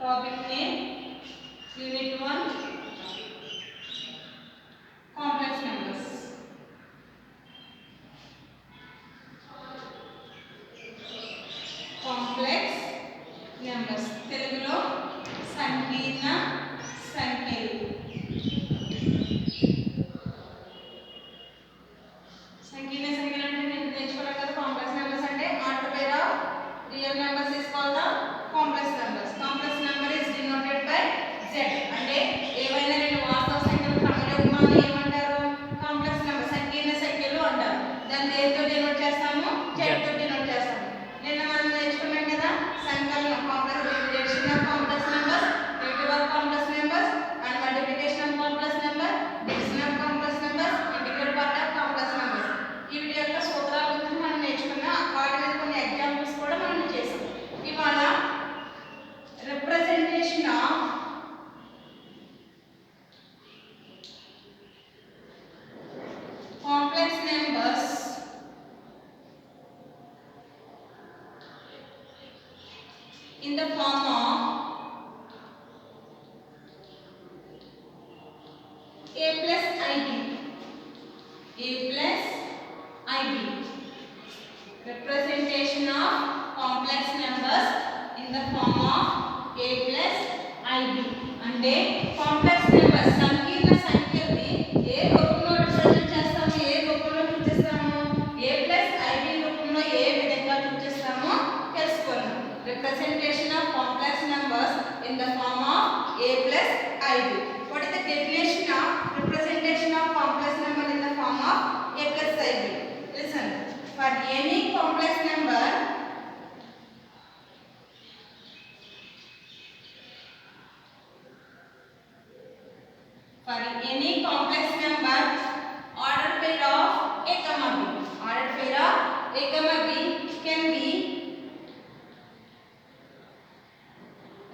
Topic name Unit 1 Complex numbers. Complex numbers తెలుగులో సంకీర్ణ సంఖ్యలు. సంకీర్ణ సంఖ్యలు అంటే నేను నేర్చుకున్నాను కదా. కాంప్లెక్స్ నెంబర్స్ అంటే order pair of real numbers is called the complex numbers. Complex number is denoted by z. అంటే ఏవైనా రెండు వాస్తవ సంఖ్యల క్రమయుగ్మాన్ని ఏమంటారు? కాంప్లెక్స్ నెంబర్ సంకీర్ణ సంఖ్యలు అంటారు. దాన్ని దేనితో డినోట్ చేస్తాము? z తో డినోట్ చేస్తాము. నిన్న మనం నేర్చుకున్నాం కదా సంకలనం complex division of complex numbers, negative of complex numbers and multiplication of complex number, division of complex numbers, integral part of complex numbers. ఈ వీడియో యొక్క సూత్రాల గురించి మనం నేర్చుకున్నాం. వాటి మీద కొన్ని ఎగ్జాంపుల్స్ కూడా మనం చేసాం. ఇవాళ representation of complex numbers in the form of a plus ib. A plus ib. Representation of complex numbers in the form of a plus ib. అంటే కాంప్లెక్స్ నెంబర్స్ సంకీర్ణ సంఖ్యల్ని ఏ రూపంలో రిప్రజెంట్ చేస్తాము, ఏ రూపంలో సూచిస్తాము, a plus ib రూపంలో ఏ విధంగా సూచిస్తామో తెలుసుకుందాం. Representation of complex numbers in the form of a plus ib. What is the definition of representation of complex number in the form of a plus ib? Listen. For any complex number, order pair of a comma b. Order pair of a comma b can be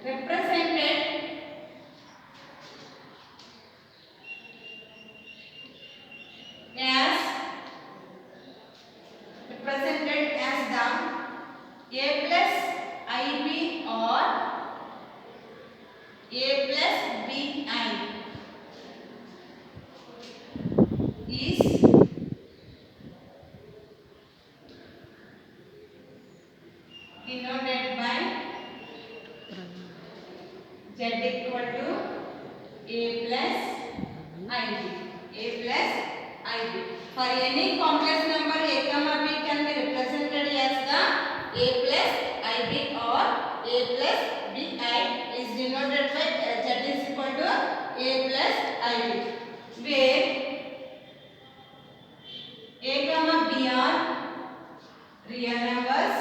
represented as the a plus ib or a plus bi is denoted by z equal to a plus ib. A plus ib. For any complex number a comma b can be represented as the a plus ib or a plus bi is denoted by z is equal to a plus ib, where a comma b are real numbers,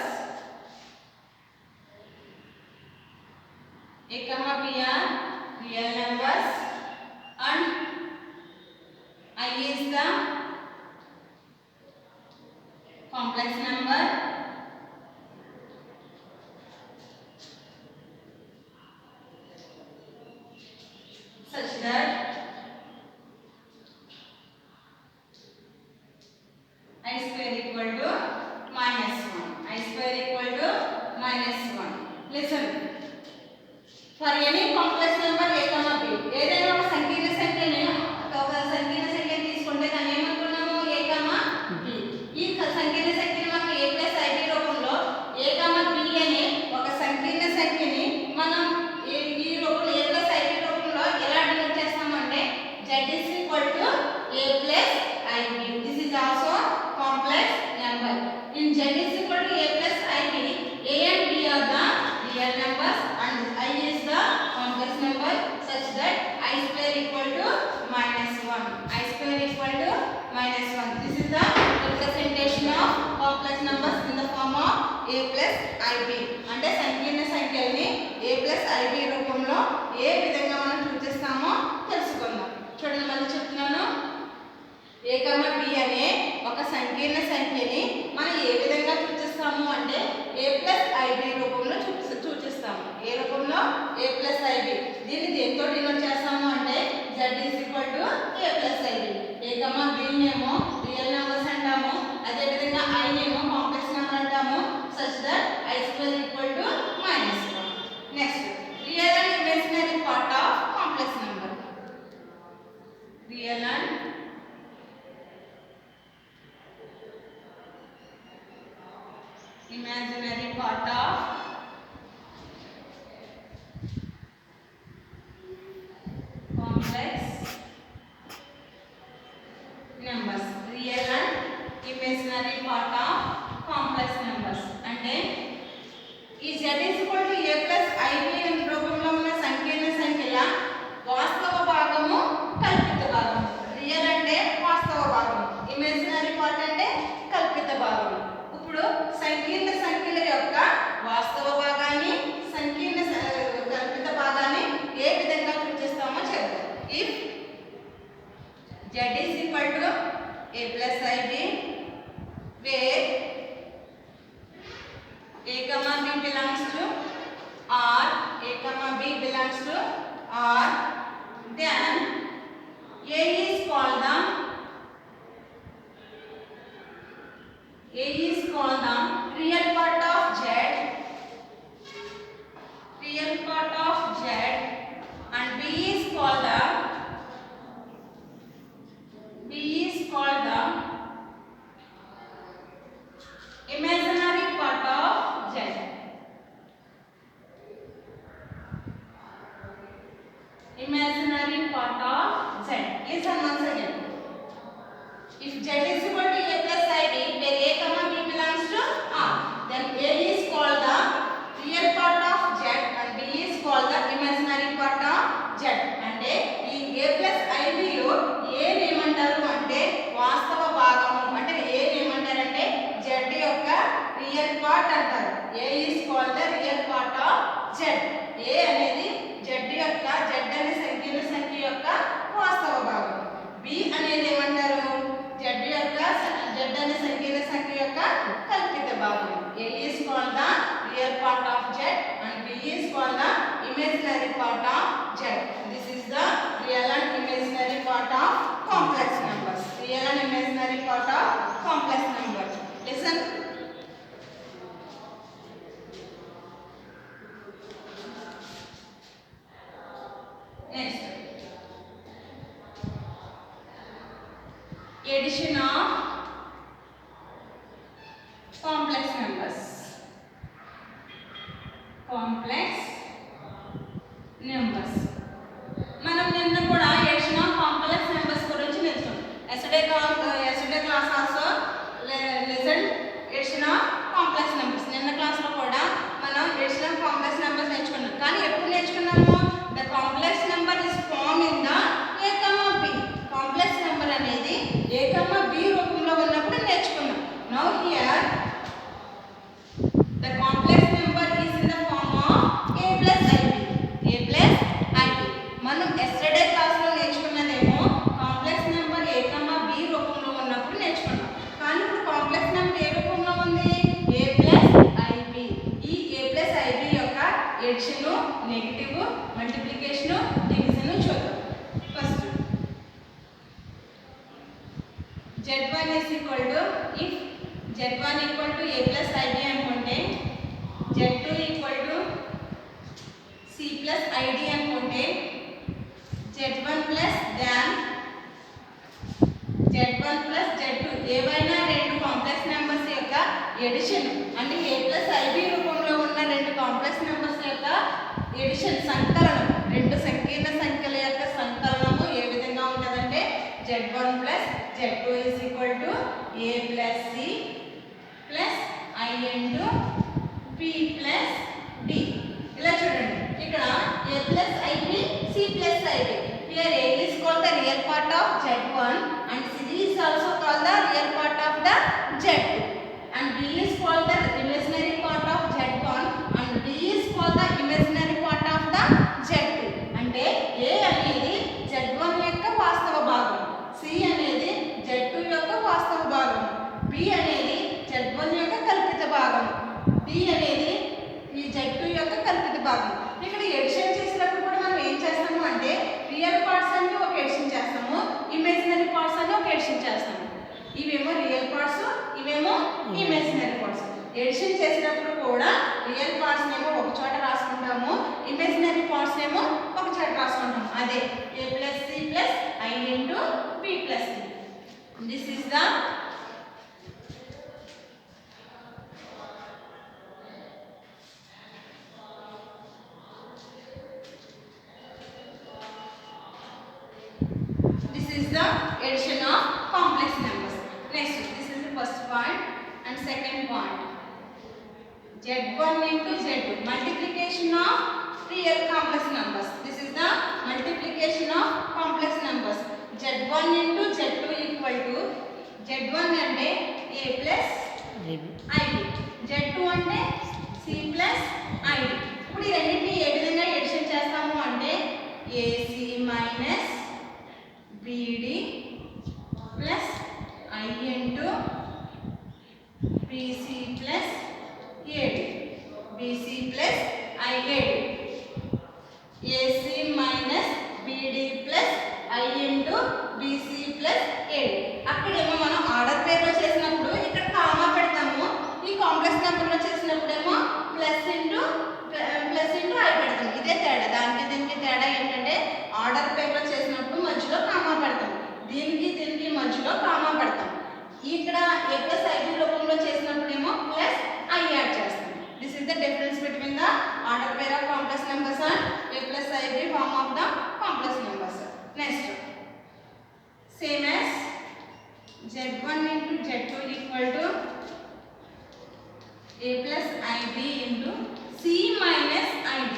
a comma b are real numbers and I is the complex number such that I square equal to minus 1. I square equal to minus 1. Listen. For any complex number a comma b, ఏదైనా ఒక సంకీర్ణ సంఖ్యని తీసుకుంటే దాన్ని ఏమనుకున్నాము? a comma b. ఈ సంకీర్ణ సంఖ్యని మనం a plus ib రూపంలో a comma b అనే ఒక సంకీర్ణ సంఖ్యని మనం ఈ రూపంలో a plus ib రూపంలో ఎలా డినోట్ చేస్తామంటే z is equal to a plus ib. This is also complex number. In z is equal to a plus ib, a and b are the real numbers and I is the complex number such that I square equal to minus 1. I square equal to minus 1. This is the representation of complex numbers in the form of a plus ib. అంటే సంకీర్ణ సంఖ్యల్ని a plus ib రూపంలో ఏ విధంగా మనం సూచిస్తామో తెలుసుకుందాం. చూడండి మళ్ళీ చెప్తున్నాను. a comma b అనే ఒక సంకీర్ణ సంఖ్యని మనం ఏ విధంగా సూచిస్తాము అంటే a plus ib రూపంలో సూచిస్తాము. ఏ రూపంలో? a plus ib. దీన్ని దేంతో డినోట్ చేస్తాము అంటే z is equal to a plus ib. a comma b నేమో రియల్ నెంబర్స్ అంటాము, అదే విధంగా i నేమో కాంప్లెక్స్ నెంబర్ అంటాము. such that I square complex numbers. Real and imaginary part of complex numbers. అంటే ఈ z a plus ib రూపంలో ఉన్న సంకీర్ణ సంఖ్యల వాస్తవ భాగము కల్పిత భాగము. రియల్ అంటే వాస్తవ భాగము, ఇమాజినరీ పార్ట్ అంటే కల్పిత భాగము. ఇప్పుడు సంకీర్ణ సంఖ్యల యొక్క వాస్తవ భాగాన్ని కల్పిత భాగాన్ని ఏ విధంగా సూచిస్తామో చెప్తాం. If z is equal to a plus ib where a comma b belongs to r, a comma b belongs to r, then a is called the real part of z, and b is called the imaginary part of z. Imaginary part of z. Listen once again. If z is equal to a plus ib, where a comma b belongs to r, then a is called the real part of z and b is called the imaginary part of z. అంటే ఈ a plus ib లో a ఏమంటారు అంటే వాస్తవ భాగము, అంటే a ఏమంటారంటే z యొక్క రియల్ పార్ట్ అంటారు. a is called the real part of z. a అనేది z యొక్క z అనే సంకీర్ణ సంఖ్య యొక్క వాస్తవ భాగం. b అనేది ఏమంటారు z అనే సంకీర్ణ సంఖ్య యొక్క కల్పిత భాగం. a is called the real part of z and b is called the imaginary part of z. This is the real and imaginary part of complex numbers. Real and imaginary part of complex numbers. Listen. Next, addition of complex numbers. మనం నిన్న కూడా addition of complex numbers గురించి నేర్చుకున్నాం. Yesterday class also lesson addition of complex numbers. నిన్న class లో కూడా మనం addition of complex numbers నేర్చుకున్నాం. కానీ ఎప్పుడు నేర్చుకున్నాము? The complex number is formed in the a comma b. Complex number అనేది a comma b రూపంలో ఉన్నప్పుడు నేర్చుకున్నాం. Now here the complex number is in the form of a plus ib. మనం yesterday class లో నేర్చుకున్నదేమో complex number a comma b రూపంలో ఉన్నప్పుడు నేర్చుకున్నాం. కానీ ఇప్పుడు కాంప్లెక్స్ నెంబర్ ఏ రూపంలో ఉంది? a plus ib. ఈ a plus ib యొక్క ఎడిషన్, నెగటివ్, మల్టిప్లికేషన్, డివిజన్ చూద్దాం. First z1 is equal to, if z1 equal to a plus ib అనుకుంటే z2 equal to c plus id అనుకుంటే z1 plus z2 ఏవైనా రెండు complex numbers యొక్క edition అంటే a plus ib రూపంలో ఉన్న రెండు కాంప్లెక్స్ నెంబర్స్ యొక్క ఎడిషన్, సంకలనం, రెండు సంకీర్ణ సంఖ్యల యొక్క సంకలనము ఏ విధంగా ఉంటుందంటే z1 plus z2 is equal to a plus c plus I into p plus d. ఇలా చూడండి, ఇక్కడ a plus ib, c plus ib. Here a is called the real part of z1 and c is also called the real part of the z2 and b is called the imaginary part of z1 and d is called the imaginary part of the z2. అంటే a అనేది z1 యొక్క వాస్తవ భాగం, c అనేది z2 యొక్క వాస్తవ భాగం, b అనేది z1 యొక్క కల్పిత భాగం, d అనేది ఈ z2 యొక్క కల్పిత భాగం. ఇక్కడ ఎడిషన్ చేసినప్పుడు కూడా మనం ఏం చేస్తాము అంటే రియల్ పార్ట్స్ అన్ని ఒక ఎడిషన్ చేస్తాము, ఇమాజినరీ పార్ట్స్ అన్ని ఒక ఎడిషన్ చేస్తాము. ఇవేమో రియల్ పార్ట్స్, ఇవేమో ఇమాజినరీ పార్ట్స్. ఎడిషన్ చేసినప్పుడు కూడా రియల్ పార్ట్స్ ఏమో ఒక చోట రాసుకుంటాము, ఇమాజినరీ పార్ట్స్ ఏమో ఒక చోట రాసుకుంటాము. అదే a plus c plus I into p plus d. This is the second point. Z1 into Z2, multiplication of real complex numbers. This is the multiplication of complex numbers. Z1 into Z2 equal to Z1 అంటే A plus IB, Z2 అంటే C plus IB. ఇప్పుడు ఈ రెండింటిని ఏ విధంగా edition చేస్తాము అంటే AC minus BD plus I into BC plus AD, BC plus IAD, AC minus BD plus I into BC plus AD. అక్కడేమో మనం ఆర్డర్ పేర్లో చేసినప్పుడు ఇక్కడ కామా పెడతాము, ఈ కాంప్లెక్స్ నెంబర్లో చేసినప్పుడేమో ప్లస్ ఇంటూ I పెడతాం. ఇదే తేడా, దానికి దీనికి తేడా ఏంటంటే ఆర్డర్ పేర్లో చేసినప్పుడు మధ్యలో కామా పెడతాం, దీనికి మధ్యలో కామా పెడతాం. ఇక్కడ A plus IB రూపంలో చేసినప్పుడేమో ప్లస్ I యాడ్ చేస్తాం. This is the difference between the order pair of complex numbers and A plus IB form of the complex numbers. Next, same as Z1 into Z2 equal to A plus IB into C minus IB.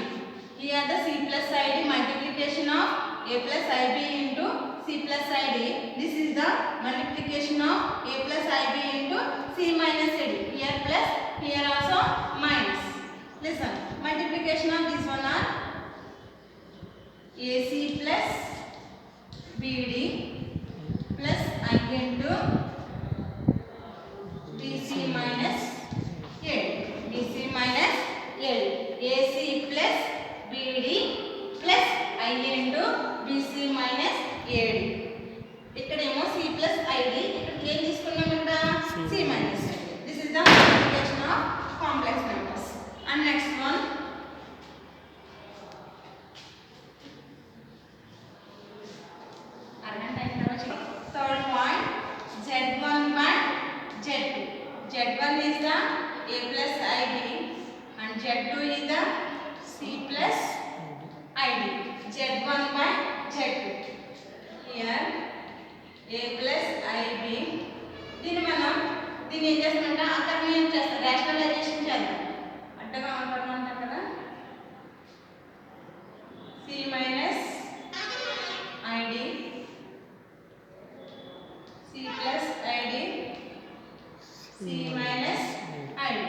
Here the C plus IB multiplication of A plus IB into C plus ID. This is the multiplication of A plus IB into C minus AD. Here plus, here also minus. Listen, multiplication of this one are AC plus BD plus I into BC minus AD. BC minus AD. AC plus BD plus I into BC minus AD. ఇక్కడేమో C plus ID, ఇక్కడ ఏం తీసుకున్నాం ఇక్కడ C minus ID. This is the multiplication of complex numbers. And next one, third point, Z1 by Z2. Z1 is the A plus IB and Z2 is the C plus ID. Z1 by Z2. Here A plus IB, దీన్ని ఏం చేస్తామంటే అక్కడ ఏం చేస్తాం, rationalization చేద్దాం. అడ్డగా ఉంటారు కదా, C minus ID, C plus ID, C minus ID.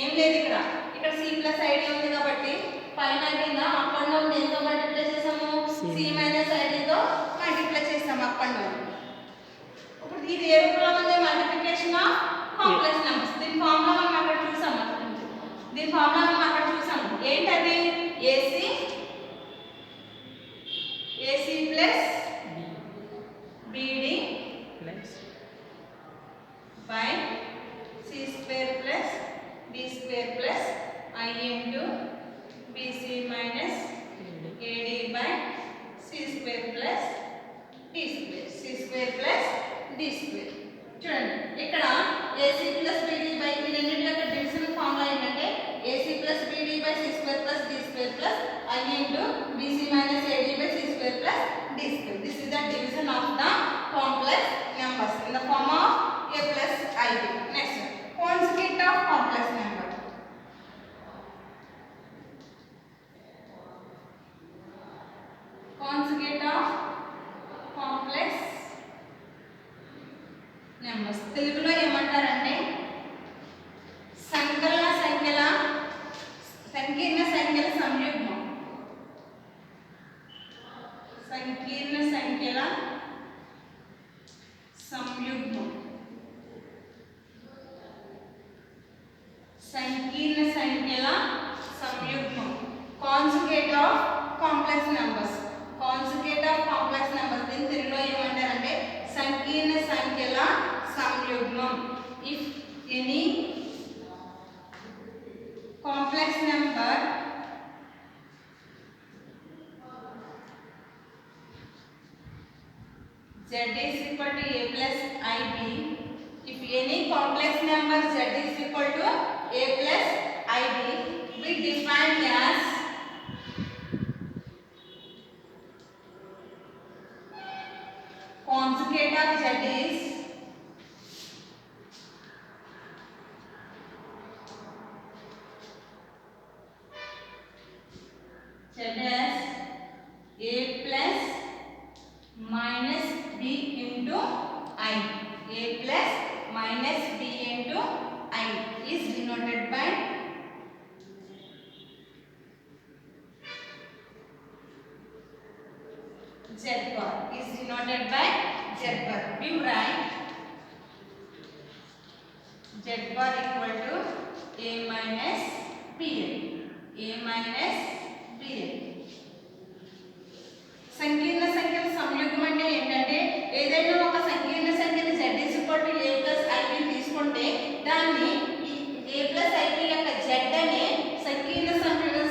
ఏం లేదు ఇక్కడ C plus ID ఉంది కాబట్టి పైన కింద అప్ అండ్ డౌన్ దేంతో మల్టిప్లై చేసాము, C minus ID తో మల్టిప్లై చేసాము అప్ అండ్ డౌన్. ఇప్పుడు ఇది ఏ రూపంలో ఉంది, మల్టిప్లికేషన్ ఆఫ్ కాంప్లెక్స్ నెంబర్స్. దీని ఫార్ములా మనం అక్కడ చూసాము, ఏంటది AC plus BD by C square plus D square plus I into BC minus AD by C square plus D square, C square plus D square. చూడండి ఇక్కడ AC plus BD by వీటన్నిటి యొక్క division formula ఏంటంటే AC plus BD by C square plus D square plus I into BC minus AD by C square plus D square. This is the division of the complex numbers in the form of A plus IB. Next, conjugate of complex number. Conjugate of complex numbers. తెలుగులో ఏమంటారంటే సంకీర్ణ సంఖ్యల సంయుగ్మం. సంకీర్ణ సంఖ్యల సంయుగ్మం. సంకీర్ణ సంఖ్యల సంయుగ్మం. Conjugate of complex numbers. Conjugate of complex numbers దీని తెలుగులో ఏమంటారంటే సంకీర్ణ సంఖ్యల సంయుగ్మం. If any complex number Z is equal to A plus IB, if any complex number Z is equal to A plus IB, we define as conjugate of Z is plus minus b into I. A plus minus b into I is denoted by Z bar. Is denoted by Z bar. We write Z bar equal to A minus Bn. A minus Bn. సంకీర్ణ సంఖ్యల సంయుగం అంటే ఏంటంటే ఏదైనా ఒక సంకీర్ణ సంఖ్యని z a plus ib తీసుకుంటే దాన్ని a plus ib యొక్క z అనే సంకీర్ణ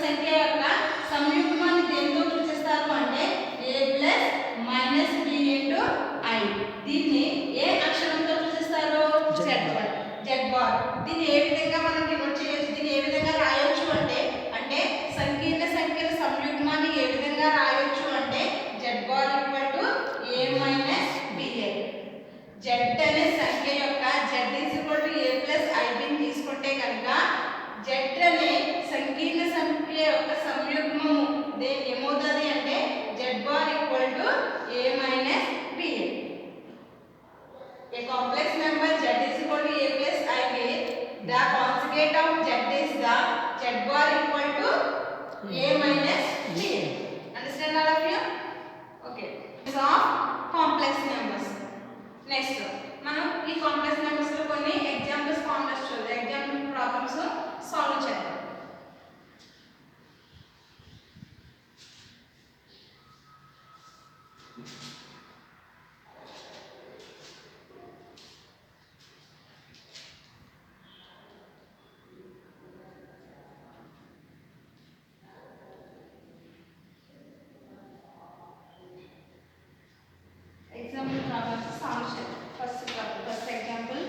సంఖ్య యొక్క సంయుగ్మాన్ని దేనితో సూచిస్తారు అంటే a plus minus b into I. దీన్ని ఏ అక్షరంతో సూచిస్తారు? z bar. Z bar. దీన్ని ఏ విధంగా మనం డినోట్ చేయొచ్చు? దీన్ని ఏ విధంగా రాయొచ్చు అంటే సంకీర్ణ సంఖ్యల సంయుగ్మాన్ని ఏ విధంగా రాయొచ్చు అంటే z bar equal to a minus bn. z అనే సంఖ్య యొక్క z is equal to a plus ib తీసుకుంటే కనుక z అనే సంకీర్ణ సంఖ్య యొక్క సంయుగ్మము ఏమవుతుంది అంటే z bar equal to a minus bn. A complex number z is equal to a plus ib. The conjugate of z is the z bar equal to a minus bn. Understand all of you? Okay. So complex numbers. Next, మనం ఈ complex numbers లో కొన్ని examples complex చూద్దాం. Example problems solve చేద్దాం. Example problems solution. First example.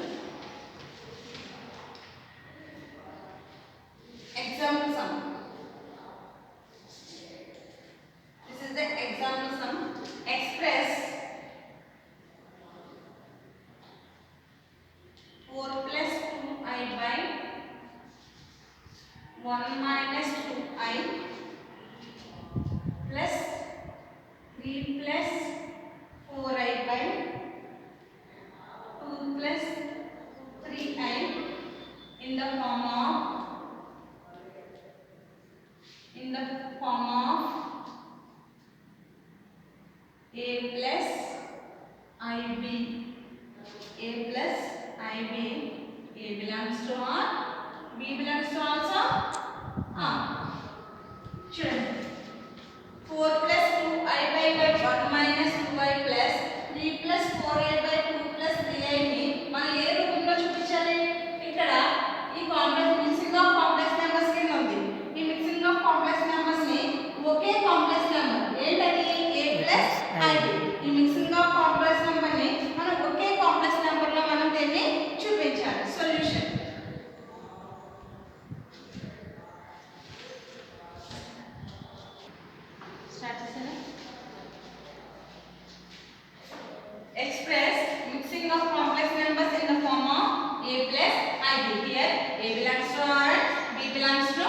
Example sum. This is the example sum. Express 4 plus 2i by 1 minus 2i plus 3 plus 4i by 2 plus 3i in the form of a plus ib. A plus ib. A belongs to R, B belongs to also R. చూడండి 4 plus 2i by 1 minus 2i plus 3 plus 4i by 2 plus 3i ని మనం ఏ రూపంలో చూపించాలి? ఇక్కడ ఈ complex mixing of complex numbers కింద ఉంది. ఈ మిక్సింగ్ ఆఫ్ కాంప్లెక్స్ నెంబర్స్ ని ఒకే కాంప్లెక్స్ నెంబర్ ఏంటది? a plus ib. ఈ మిక్సింగ్ ఆఫ్ కాంప్లెక్స్ నెంబర్ ని మనం ఒకే కాంప్లెక్స్ నెంబర్ లో మనం దీన్ని చూపించాలి. సొల్యూషన్ స్టార్ట్ చేసారా? Express mixing of complex numbers in the form of a plus ib. Here a belongs to R and b belongs to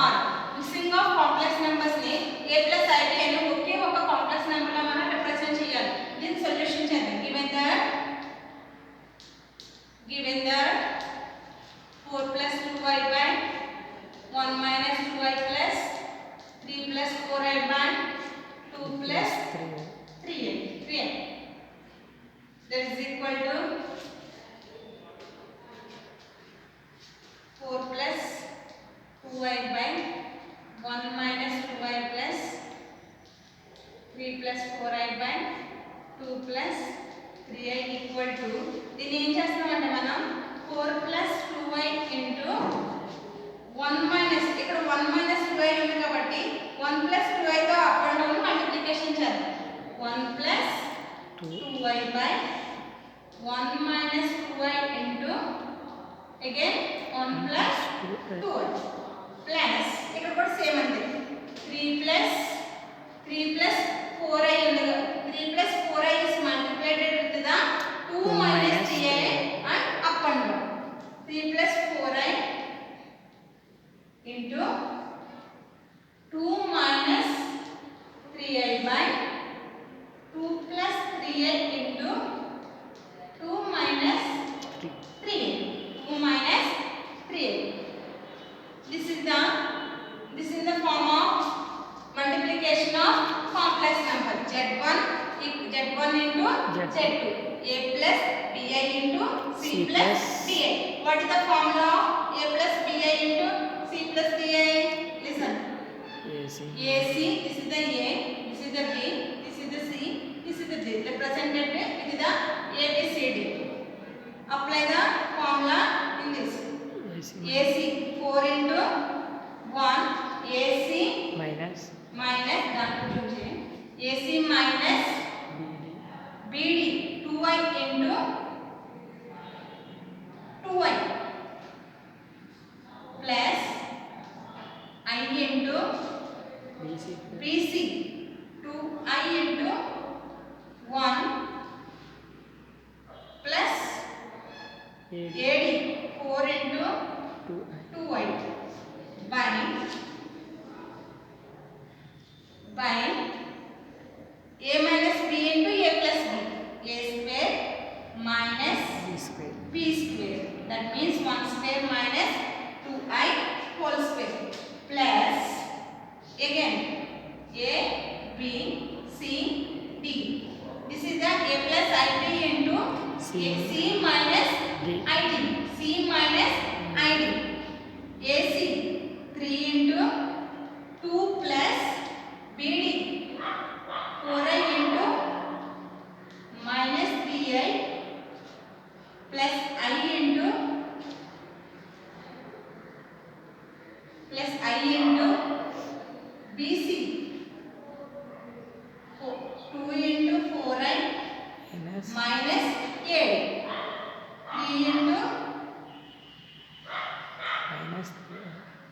R. Mixing of complex numbers ni a plus ib అనే ఒకే ఒక complex number లా మనం represent చేయాలి. దీని solution చేద్దాం. Given that 4 plus 2i by 1 minus 2i plus 3 plus 4i by 2 plus 3i. That is equal to 4 plus 2i by 1 minus 2i plus 3 plus 4i by 2 plus 3i equal to దీన్ని ఏం చేస్తామంటే మనం 4 plus 2i into 1 minus ఇక్కడ 1 minus 2i ఉంది కాబట్టి 1 plus 2i తో up and down multiplication చేద్దాం. 1 plus 2i by 1 minus 2i into again 1 plus 2i plus ఇక్కడ కూడా సేమ్ అంతే 3 plus 4i ఉంది. 3 plus 4i is multiplied with the 2 minus 3i and up and down. 3 plus 4i into 2 minus 3i by Z1 into Z2. A plus bi into C plus di. What is the formula of A plus bi into C plus di? Listen. AC. This is the A. This is the B. This is the C. This is the D. Represented with the ABCD. Apply the formula in this. AC 4 into 1. AC minus AC minus BD 2i into 2i plus I into BC 2i into 1 plus AD 4 into 2i by A minus B into A plus B. A square minus B square. That means 1 square minus 2i whole square plus again A, B, C, D. This is the A plus IB into C minus ID. C minus ID. AC 3 into 2 plus BD 4i into minus 3i plus I into BC 2 into 4i minus 8 3 into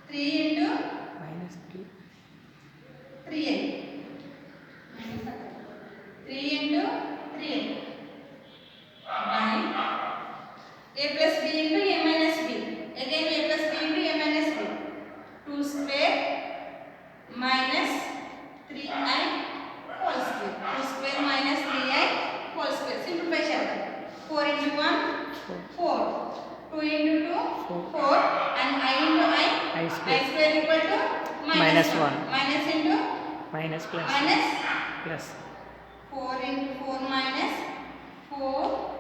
3 into minus 3i 3 into 3i by A plus B into A minus B. Again A plus B into A minus B. 2 square minus 3i whole square. 2 square minus 3i whole square. Simplify chapter. 4 into 1 4. 2 into 2 4 and I into I square equal to minus 1. Minus into minus plus 4 into 4 minus 4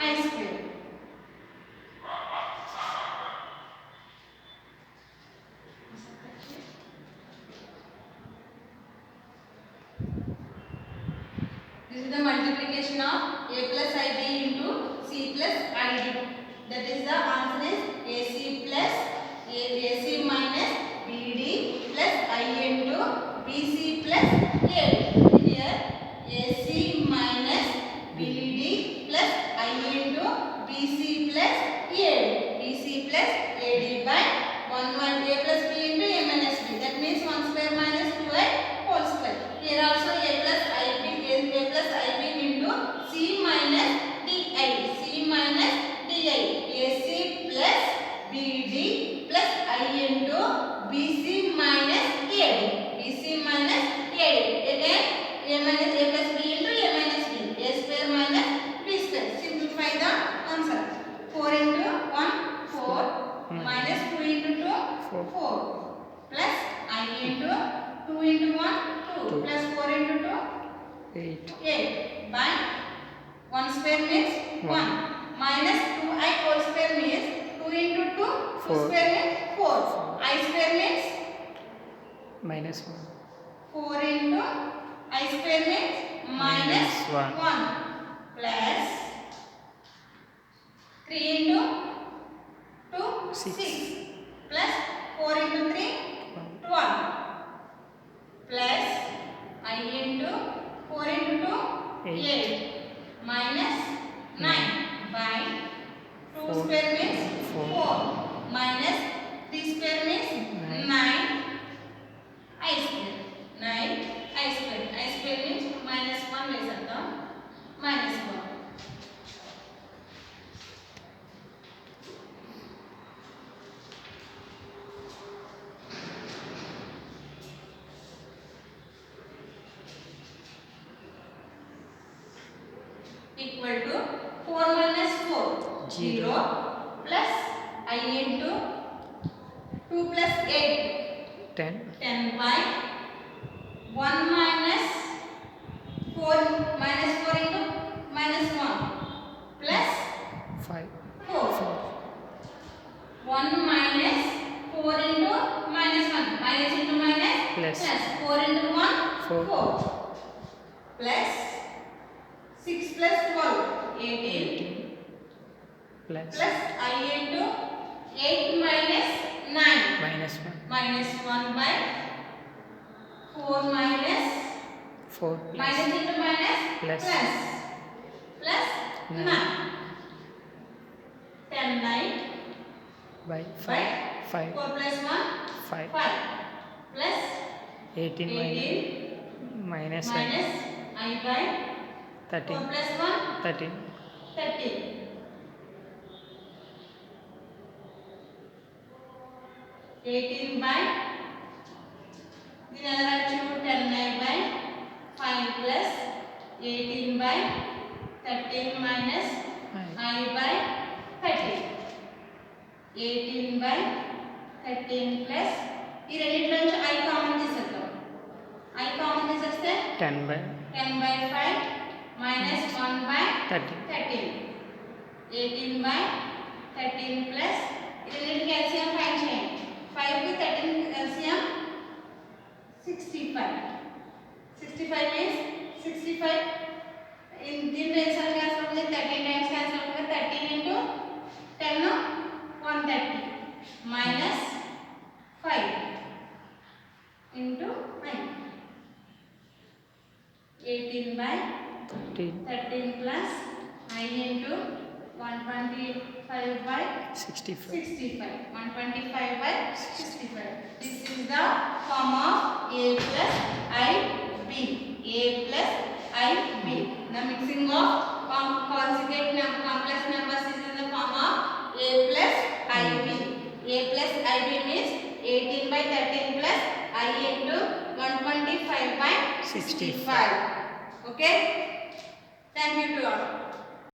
I square. This is the multiplication of A plus IB into C plus ID. That is the answer is AC plus AC minus BD plus I into BC plus AD. Here AC minus BD plus I into BC plus AD. BC plus AD by 1 A plus B into A minus B. That means 1 square minus 2i whole square. Here also A plus IB into C minus DI. C minus DI. AC plus BD plus I into BC minus AD. BC minus AD. Again A minus A plus B into A minus B. A square minus B square. Simplify the answer. 4 into 1 4 minus 2 into 2 4 plus I into 2 into 1 2 plus 4 into 2 8 by 1 square means 1 minus 2i whole square means 2 into 2 square means 4 I square means minus 1 4 into I square means minus 1 plus 3 into 2 6 plus 4 into 3 12 plus I into 4 into 2 8 minus 9 by 2 square means 4 minus 3 square means 9 I square 9 I square. I square means minus 1 ले सकता हूँ minus 1 equal to 4 minus 4 0 plus I into 2 plus 8 10 by 1 minus 4 plus 6 plus 12 18 plus plus I into 8 minus 9 minus 1 minus 1 by 4 minus 4 plus minus into minus plus plus 9 9 10 9 by by 5 4 plus 1 5 5 plus 18 minus minus I by 13 4 plus 1 13 13 18 by then another 10 9 by 5 plus 18 by 13 minus I by 13 18 by 13 plus ఈ రెండిట్లో నుంచి I common తీసేద్దాం I common తీసేస్తే 10 by 10 by 5 minus 1 by 13 18 by 13 plus ఈ రెండిటికి LCM find చేయండి 5 కి 13 LCM 65 65 means 65 in దీంట్లో ఎన్నిసార్లు క్యాన్సిల్ అవుతుంది 13 టైమ్స్ క్యాన్సిల్ అవుతుంది 13 into 10 130 minus 5 into 9 18 by 13 plus I into 125 by 65 125 by 65 this is the form of a plus I b a plus I b the mixing of consecutive complex numbers is in the form of a plus I b a plus I b means 18 by 13 plus I into 125 by 65 okay thank you to all